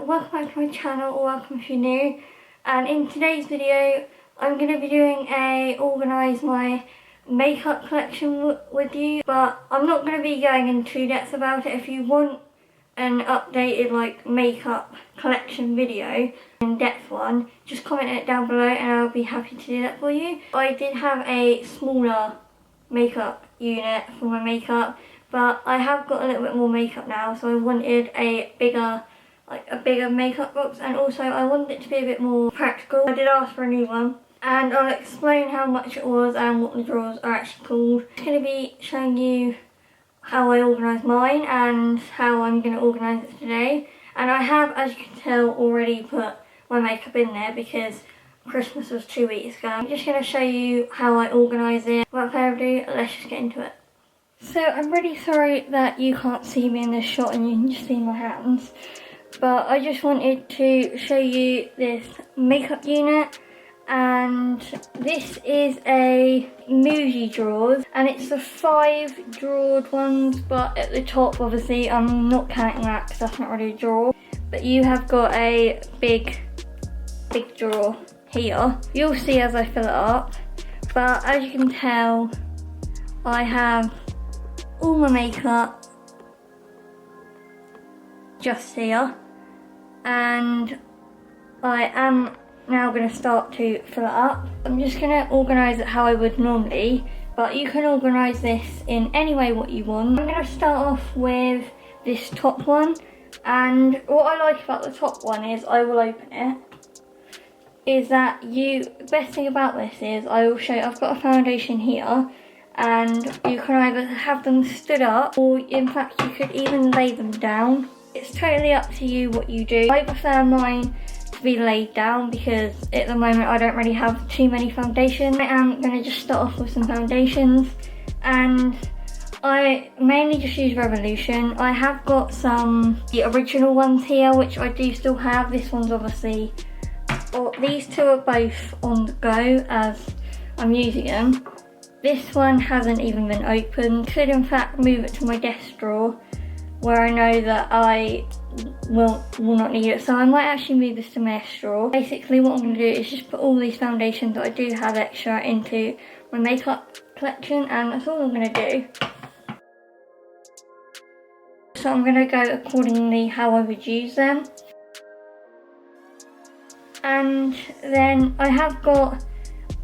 welcome back to my channel, or welcome if you're new. And in today's video I'm going to be doing a organise my makeup collection with you, but I'm not going to be going into depth about it. If you want an updated makeup collection video, in-depth one, just comment it down below and I'll be happy to do that for you. I did have a smaller makeup unit for my makeup, but I have got a little bit more makeup now, so I wanted a bigger makeup box, and also I wanted it to be a bit more practical. I did ask for a new one, and I'll explain how much it was and what the drawers are actually called. I'm going to be showing you how I organise mine and how I'm going to organise it today. And I have, as you can tell, already put my makeup in there because Christmas was 2 weeks ago. I'm just going to show you how I organise it. Without further ado, let's just get into it. So I'm really sorry that you can't see me in this shot and you can just see my hands, but I just wanted to show you this makeup unit. And this is a Muji drawers, and it's the 5 drawered ones, but at the top, obviously, I'm not counting that because that's not really a drawer, but you have got a big drawer here. You'll see as I fill it up, but as you can tell, I have all my makeup just here, and I am now going to start to fill it up. I'm just going to organise it how I would normally, but you can organise this in any way what you want. I'm going to start off with this top one, and what I like about the top one is I will open it. The best thing about this is I will show you, I've got a foundation here, and you can either have them stood up, or in fact you could even lay them down. It's totally up to you what you do. I prefer mine to be laid down because at the moment I don't really have too many foundations. I am going to just start off with some foundations, and I mainly just use Revolution. I have got the original ones here, which I do still have. This one's obviously, these two are both on the go as I'm using them. This one hasn't even been opened. Could in fact move it to my desk drawer where I know that I will not need it. So I might actually move this to my desk drawer. Basically what I'm going to do is just put all these foundations that I do have extra into my makeup collection, and that's all I'm going to do. So I'm going to go accordingly how I would use them. And then I have got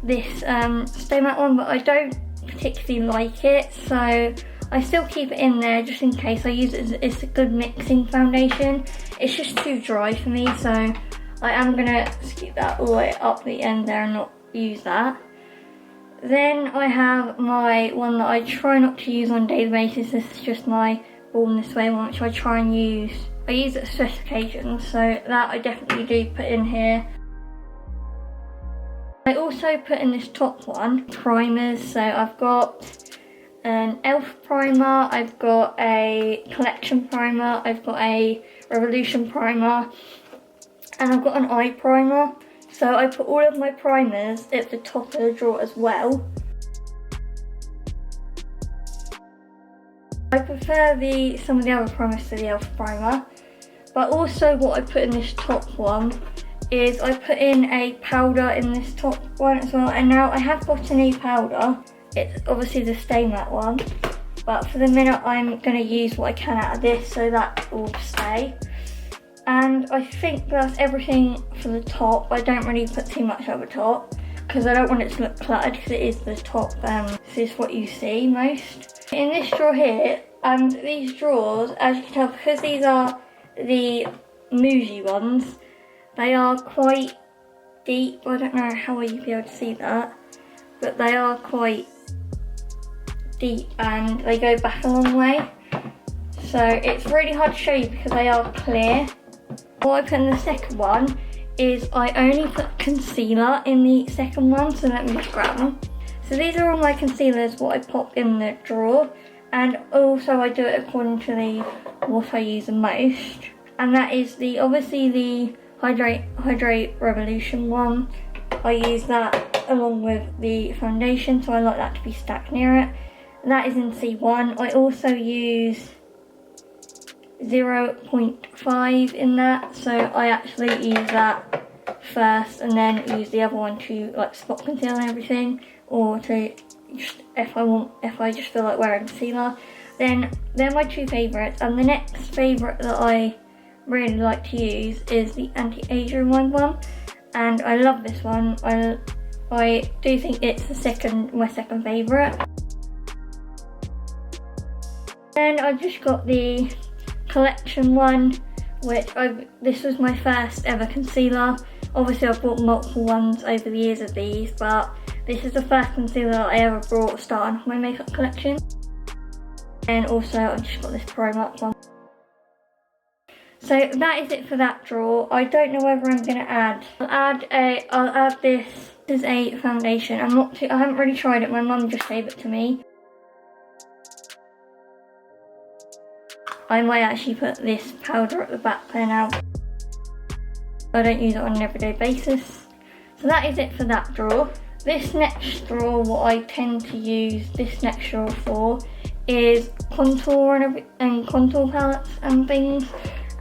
this Stay Matte one, but I don't particularly like it, so I still keep it in there just in case. I use it as it's a good mixing foundation. It's just too dry for me, so I am going to scoop that all the way up the end there and not use that. Then I have my one that I try not to use on a daily basis. This is just my Born This Way one, which I try and use. I use it at special occasions, so that I definitely do put in here. I also put in this top one primers, so I've got an e.l.f. primer, I've got a collection primer, I've got a Revolution primer, and I've got an eye primer. So I put all of my primers at the top of the drawer as well. I prefer some of the other primers to the e.l.f. primer, but also what I put in this top one is I put in a powder in this top one as well. And now I have got a new powder. It's obviously the Stay Matte one, but for the minute I'm going to use what I can out of this, so that will stay. And I think that's everything for the top. I don't really put too much over top because I don't want it to look cluttered, because it is the top. This is what you see most. In this drawer here, these drawers, as you can tell, because these are the Muji ones, they are quite deep. I don't know how you'd be able to see that, but they are quite deep and they go back a long way. So it's really hard to show you because they are clear. What I put in the second one is I only put concealer in the second one, so let me just grab them. So these are all my concealers, what I pop in the drawer, and also I do it according to what I use the most. And that is obviously the Hydrate Revolution one. I use that along with the foundation, so I like that to be stacked near it. And that is in C1. I also use 0.5 in that, so I actually use that first and then use the other one to like spot conceal and everything, or to just if I just feel like wearing concealer. Then they're my two favourites, and the next favourite that I really like to use is the anti-aging one, and I love this one. I do think it's my second favourite. Then I just got the collection one, which this was my first ever concealer. Obviously I've bought multiple ones over the years of these, but this is the first concealer I ever bought starting my makeup collection. And also I've just got this Primark one. So that is it for that drawer. I don't know whether I'm going to add. I'll add this. This is a foundation. I haven't really tried it. My mum just gave it to me. I might actually put this powder at the back there now. I don't use it on an everyday basis. So that is it for that drawer. This next drawer, what I tend to use this next drawer for is contour and contour palettes and things,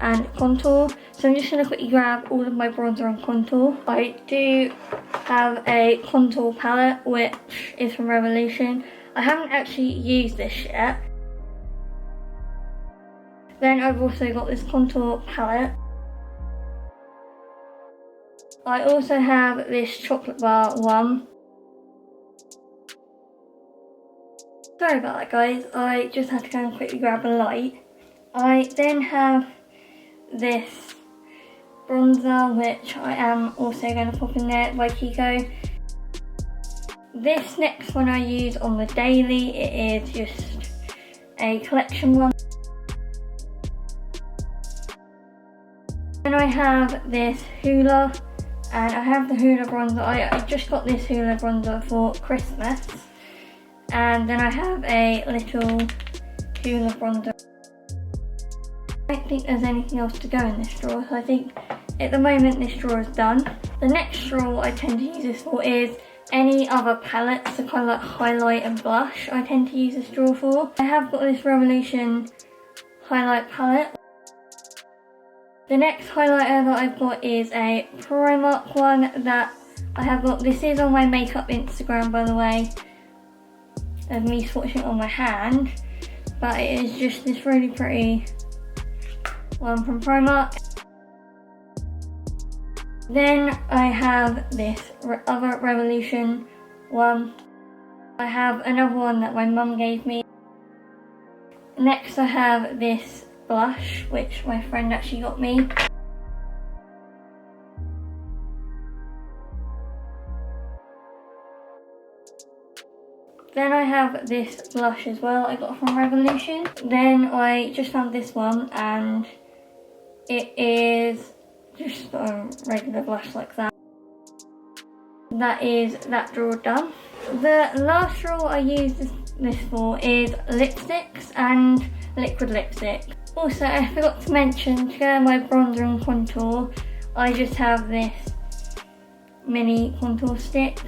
and contour. So I'm just going to quickly grab all of my bronzer and contour. I do have a contour palette which is from Revolution. I haven't actually used this yet. Then I've also got this contour palette. I also have this chocolate bar one. Sorry about that guys, I just had to go and quickly grab a light. I then have this bronzer which I am also going to pop in there by Kiko. This next one I use on the daily, it is just a collection one. Then I have this Hoola, and I have the Hoola bronzer. I just got this Hoola bronzer for Christmas. And then I have a little Hoola bronzer. I don't think there's anything else to go in this drawer, so I think at the moment this drawer is done. The next drawer I tend to use this for is any other palettes, so kind of like highlight and blush. I tend to use this drawer for. I have got this Revolution highlight palette. The next highlighter that I've got is a Primark one that I have got. This is on my makeup Instagram, by the way, of me swatching it on my hand, but it is just this really pretty one from Primark. Then I have this other Revolution one. I have another one that my mum gave me. Next I have this blush, which my friend actually got me. Then I have this blush as well I got from Revolution. Then I just found this one, and it is just a regular blush like that. That is that drawer done. The last drawer I use this for is lipsticks and liquid lipstick. Also, I forgot to mention, to go with my bronzer and contour, I just have this mini contour stick.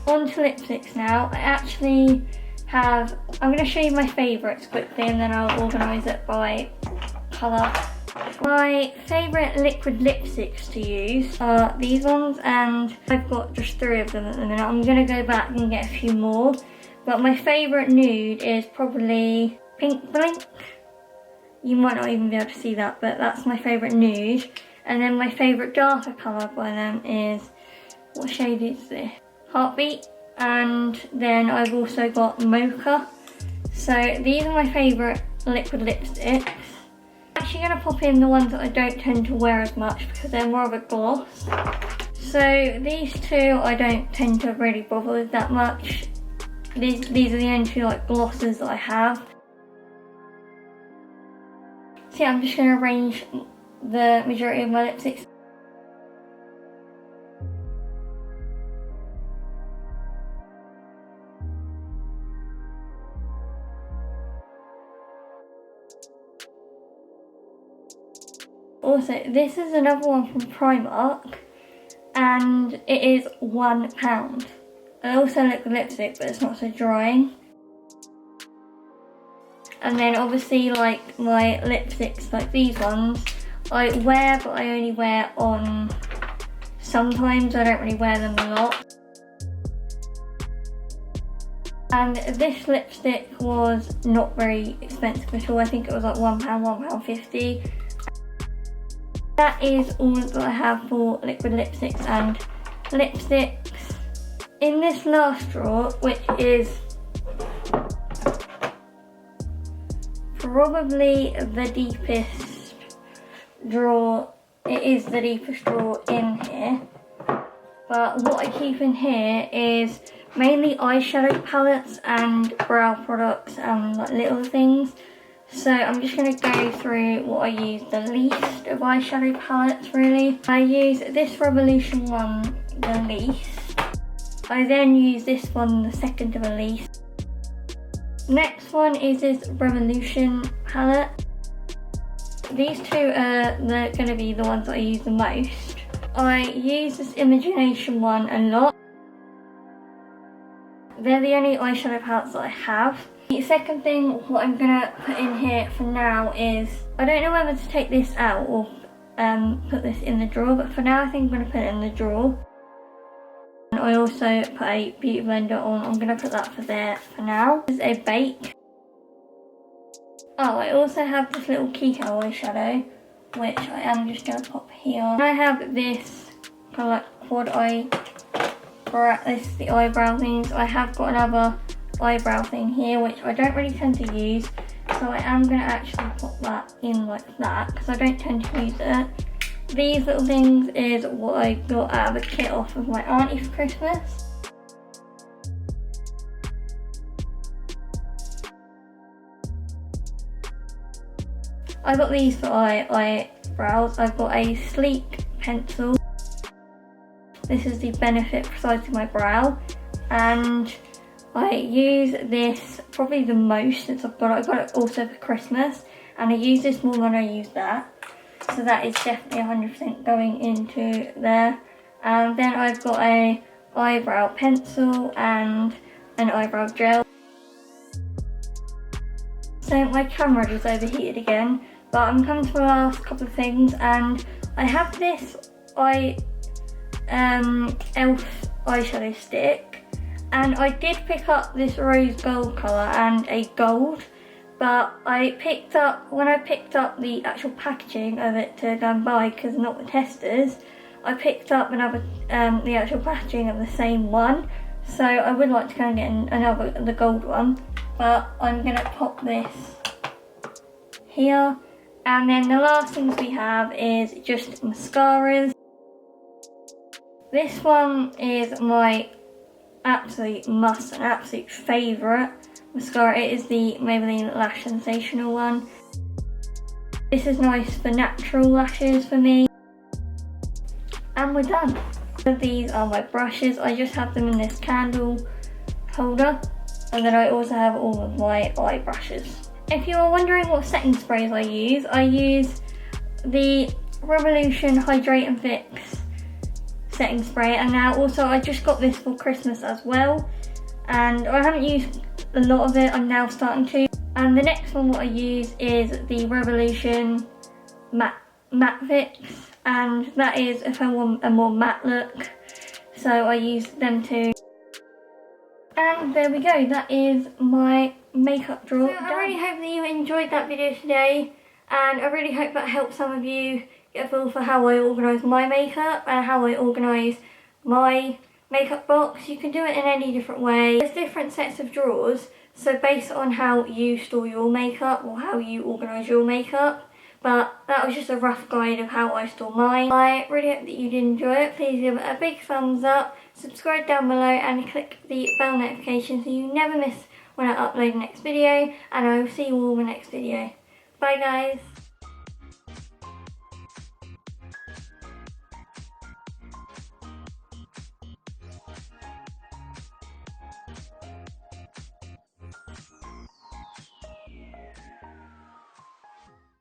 On to lipsticks now. I actually have, I'm going to show you my favourites quickly and then I'll organise it by colour. My favourite liquid lipsticks to use are these ones, and I've got just 3 of them at the minute. I'm going to go back and get a few more, but my favourite nude is probably Pink Blink. You might not even be able to see that, but that's my favourite nude. And then my favourite darker colour by them is, what shade is this? Heartbeat. And then I've also got Mocha. So these are my favourite liquid lipsticks. I'm actually going to pop in the ones that I don't tend to wear as much because they're more of a gloss. So these two I don't tend to really bother with that much. These are the only 2 like glosses that I have. So yeah, I'm just going to arrange the majority of my lipsticks. Also, this is another one from Primark, and it is £1. I also liquid lipstick, but it's not so drying. And then obviously like my lipsticks, like these ones, I wear, but I only wear on sometimes. I don't really wear them a lot. And this lipstick was not very expensive at all. I think it was like £1, £1.50. That is all that I have for liquid lipsticks and lipsticks. In this last drawer, which is probably the deepest drawer, it is the deepest drawer in here. But what I keep in here is mainly eyeshadow palettes and brow products and like little things. So I'm just going to go through what I use the least of eyeshadow palettes really. I use this Revolution one the least. I then use this one the second to the least. Next one is this Revolution palette. These two are going to be the ones that I use the most. I use this Imagination one a lot. They're the only eyeshadow palettes that I have. The second thing, what I'm going to put in here for now is, I don't know whether to take this out or put this in the drawer, but for now I think I'm going to put it in the drawer. And I also put a beauty blender on. I'm going to put that for there for now. This is a bake. Oh, I also have this little Kiko eyeshadow, which I am just going to pop here. And I have this kind of like quad eye, this is the eyebrow things. I have got another eyebrow thing here, which I don't really tend to use. So I am going to actually pop that in like that, because I don't tend to use it. These little things is what I got out of a kit off of my auntie for Christmas. I got these for eyebrows. I've got a sleek pencil. This is the Benefit Precisely My Brow. And I use this probably the most since I've got it. I got it also for Christmas. And I use this more than I use that. So that is definitely 100% going into there. And then I've got a eyebrow pencil and an eyebrow gel. So my camera just overheated again. But I'm coming to the last couple of things, and I have this e.l.f. eyeshadow stick, and I did pick up this rose gold colour and a gold, but when I picked up the actual packaging of it to go and buy, because not the testers, I picked up the actual packaging of the same one, so I would like to go and get the gold one, but I'm going to pop this here. And then the last things we have is just mascaras. This one is my absolute must and absolute favourite mascara. It is the Maybelline Lash Sensational one. This is nice for natural lashes for me. And we're done. These are my brushes. I just have them in this candle holder. And then I also have all of my eye brushes. If you're wondering what setting sprays I use the Revolution Hydrate and Fix setting spray, and now also I just got this for Christmas as well, and I haven't used a lot of it, I'm now starting to. And the next one what I use is the Revolution Matte Fix, and that is if I want a more matte look, so I use them too. And there we go, that is my makeup drawer. So I really hope that you enjoyed that video today, and I really hope that helped some of you get a feel for how I organise my makeup and how I organise my makeup box. You can do it in any different way. There's different sets of drawers, so based on how you store your makeup or how you organise your makeup. But that was just a rough guide of how I store mine. I really hope that you did enjoy it. Please give it a big thumbs up, subscribe down below and click the bell notification so you never miss when I upload the next video, and I will see you all in the next video. Bye guys!